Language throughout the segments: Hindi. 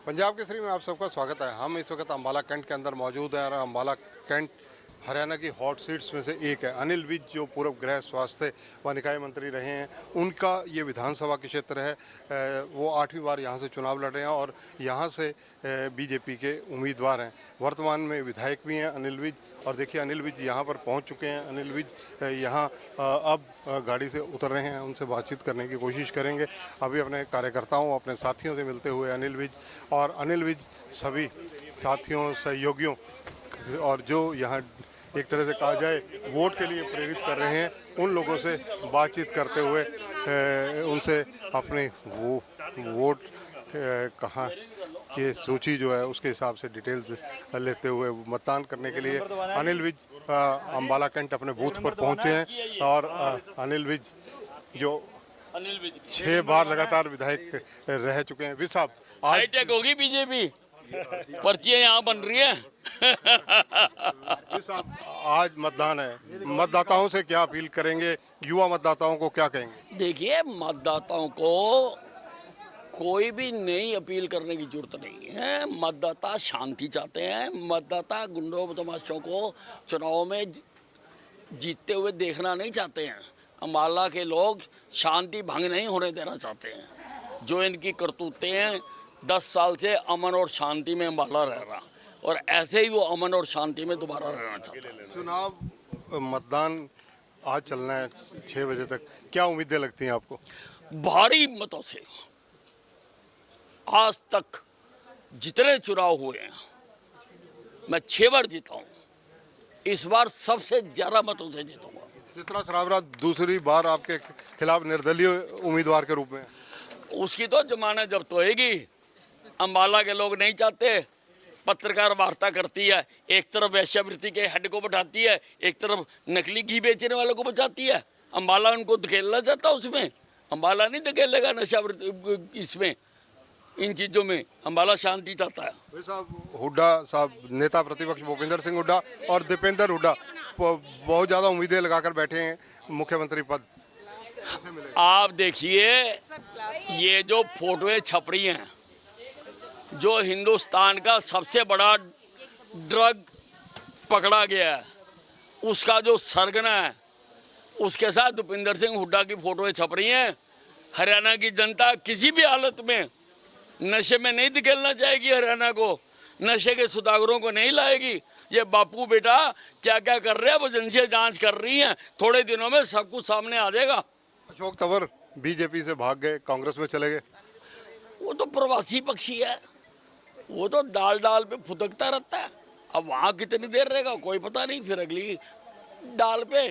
पंजाब केसरी में आप सबका स्वागत है। हम इस वक्त अम्बाला कैंट के अंदर मौजूद हैं और अम्बाला कैंट हरियाणा की हॉट सीट्स में से एक है। अनिल विज जो पूर्व गृह स्वास्थ्य व निकाय मंत्री रहे हैं, उनका ये विधानसभा के क्षेत्र है। वो 8वीं बार यहाँ से चुनाव लड़ रहे हैं और यहाँ से बीजेपी के उम्मीदवार हैं। वर्तमान में विधायक भी हैं अनिल विज। और देखिए अनिल विज यहाँ पर पहुँच चुके हैं। अनिल विज यहाँ अब गाड़ी से उतर रहे हैं, उनसे बातचीत करने की कोशिश करेंगे। अभी अपने कार्यकर्ताओं, अपने साथियों से मिलते हुए अनिल विज सभी साथियों, सहयोगियों और जो यहाँ एक तरह से कहा जाए वोट के लिए प्रेरित कर रहे हैं, उन लोगों से बातचीत करते हुए उनसे अपनी वोट कहाँ की सूची जो है उसके हिसाब से डिटेल्स लेते हुए मतदान करने के लिए अनिल विज अम्बाला कैंट अपने बूथ पर पहुंचे हैं। और अनिल विज जो 6 बार लगातार विधायक रह चुके हैं। विज साहब, हाईटेक होगी बीजेपी, पर्चियां यहाँ बन रही है। साहब आज मतदान है, मतदाताओं से क्या अपील करेंगे, युवा मतदाताओं को क्या कहेंगे? देखिए, मतदाताओं को कोई भी नई अपील करने की जरूरत नहीं है। मतदाता शांति चाहते हैं। मतदाता गुंडों बदमाशों को चुनाव में जीतते हुए देखना नहीं चाहते हैं। अम्बाला के लोग शांति भंग नहीं होने देना चाहते हैं। जो इनकी करतूतें हैं, 10 साल से अमन और शांति में अम्बाला रह रहा, और ऐसे ही वो अमन और शांति में दोबारा रहना चाहता है। चुनाव मतदान आज चलना है 6 बजे तक, क्या उम्मीदें लगती हैं आपको? भारी मतों से आज तक जितने चुनाव हुए हैं मैं 6 बार जीता हूँ। इस बार सबसे ज्यादा मतों से जीतूंगा। चित्रा सरावरा दूसरी बार आपके खिलाफ निर्दलीय उम्मीदवार के रूप में, उसकी तो जमानत जब्त होएगी। अम्बाला के लोग नहीं चाहते। पत्रकार वार्ता करती है, एक तरफ वेश्यावृत्ति के हेड को बैठाती है, एक तरफ नकली घी बेचने वालों को बचाती है। अम्बाला उनको धकेलना चाहता, उसमें अम्बाला नहीं धकेलेगा नशावृत्ति, इसमें इन चीज़ों में अम्बाला शांति चाहता है। साहब हुड्डा साहब, नेता प्रतिपक्ष भूपेंद्र सिंह हुड्डा और दीपेंद्र हुड्डा बहुत ज़्यादा उम्मीदें लगाकर बैठे हैं मुख्यमंत्री पद। आप देखिए, ये जो फोटोएं छप रही हैं, जो हिंदुस्तान का सबसे बड़ा ड्रग पकड़ा गया है, उसका जो सरगना है, उसके साथ भूपेंद्र सिंह हुड्डा की फोटोएं छप रही हैं। हरियाणा की जनता किसी भी हालत में नशे में नहीं धकेलना चाहेगी। हरियाणा को नशे के सुदागरों को नहीं लाएगी। ये बापू बेटा क्या क्या कर रहे हैं, वो एजेंसियां जांच कर रही हैं। थोड़े दिनों में सब कुछ सामने आ जाएगा। अशोक तंवर बीजेपी से भाग गए, कांग्रेस में चले गए। वो तो प्रवासी पक्षी है, वो तो डाल डाल पे फुदकता रहता है। अब वहाँ कितनी देर रहेगा कोई पता नहीं, फिर अगली डाल पे।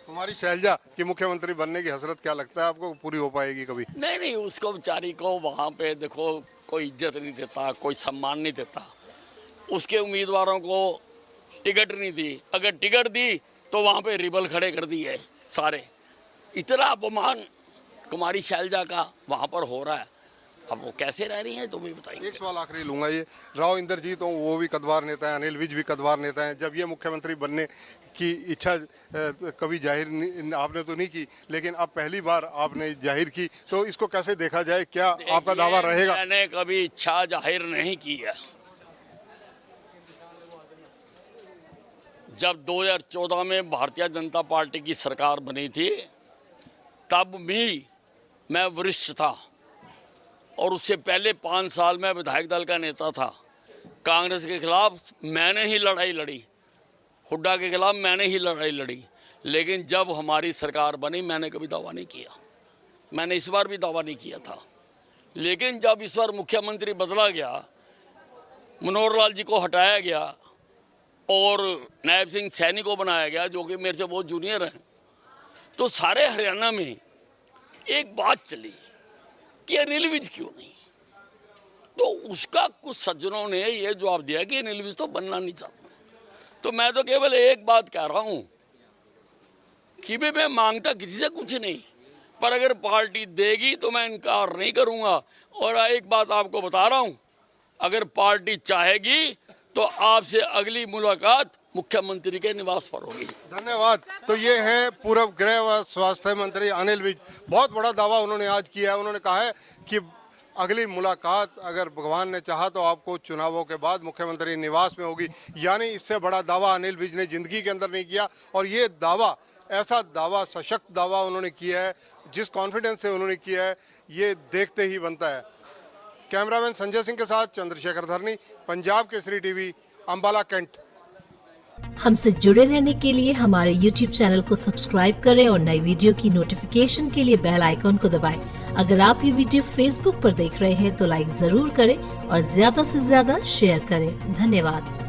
हमारी शैलजा की मुख्यमंत्री बनने की हसरत क्या लगता है आपको, पूरी हो पाएगी कभी? नहीं, उसको बेचारी को वहाँ पे देखो कोई इज्जत नहीं देता, कोई सम्मान नहीं देता। उसके उम्मीदवारों को टिकट नहीं दी। अगर टिकट दी तो वहाँ पे रिबल खड़े कर दिए सारे। इतना अपमान कुमारी शैलजा का वहाँ पर हो रहा है। अब वो कैसे रह रही हैं तो भी बताइए। एक सवाल आखिरी लूंगा, ये राव इंद्रजीत हो, वो भी कद्वार नेता है, अनिल विज भी कद्वार नेता है। जब ये मुख्यमंत्री बनने की इच्छा कभी जाहिर आपने तो नहीं की, लेकिन अब पहली बार आपने जाहिर की, तो इसको कैसे देखा जाए? क्या आपका दावा रहेगा? मैंने कभी इच्छा जाहिर नहीं की है। जब 2014 में भारतीय जनता पार्टी की सरकार बनी थी, तब भी मैं वरिष्ठ था, और उससे पहले 5 साल में विधायक दल का नेता था। कांग्रेस के खिलाफ मैंने ही लड़ाई लड़ी, हुड्डा के खिलाफ मैंने ही लड़ाई लड़ी। लेकिन जब हमारी सरकार बनी, मैंने कभी दावा नहीं किया। मैंने इस बार भी दावा नहीं किया था। लेकिन जब इस बार मुख्यमंत्री बदला गया, मनोहर लाल जी को हटाया गया और नायब सिंह सैनी को बनाया गया, जो कि मेरे से बहुत जूनियर हैं, तो सारे हरियाणा में एक बात चली कि अनिल विज क्यों नहीं। तो उसका कुछ सज्जनों ने ये जवाब दिया कि अनिल विज तो बनना नहीं चाहता। तो मैं तो केवल एक बात कह रहा हूं कि भी मैं मांगता किसी से कुछ नहीं, पर अगर पार्टी देगी तो मैं इनकार नहीं करूंगा। और एक बात आपको बता रहा हूं, अगर पार्टी चाहेगी तो आपसे अगली मुलाकात मुख्यमंत्री के निवास पर होगी। धन्यवाद। तो ये हैं पूर्व गृह व स्वास्थ्य मंत्री अनिल विज। बहुत बड़ा दावा उन्होंने आज किया है। उन्होंने कहा है कि अगली मुलाकात अगर भगवान ने चाहा तो आपको चुनावों के बाद मुख्यमंत्री निवास में होगी। यानी इससे बड़ा दावा अनिल विज ने जिंदगी के अंदर नहीं किया। और ये दावा, ऐसा दावा, सशक्त दावा उन्होंने किया है, जिस कॉन्फिडेंस से उन्होंने किया है, ये देखते ही बनता है। कैमरामैन संजय सिंह के साथ चंद्रशेखर धरनी, पंजाब केसरी टीवी, अंबाला कैंट। हमसे जुड़े रहने के लिए हमारे YouTube चैनल को सब्सक्राइब करें और नई वीडियो की नोटिफिकेशन के लिए बेल आइकॉन को दबाएं। अगर आप ये वीडियो Facebook पर देख रहे हैं तो लाइक जरूर करें और ज्यादा से ज्यादा शेयर करें। धन्यवाद।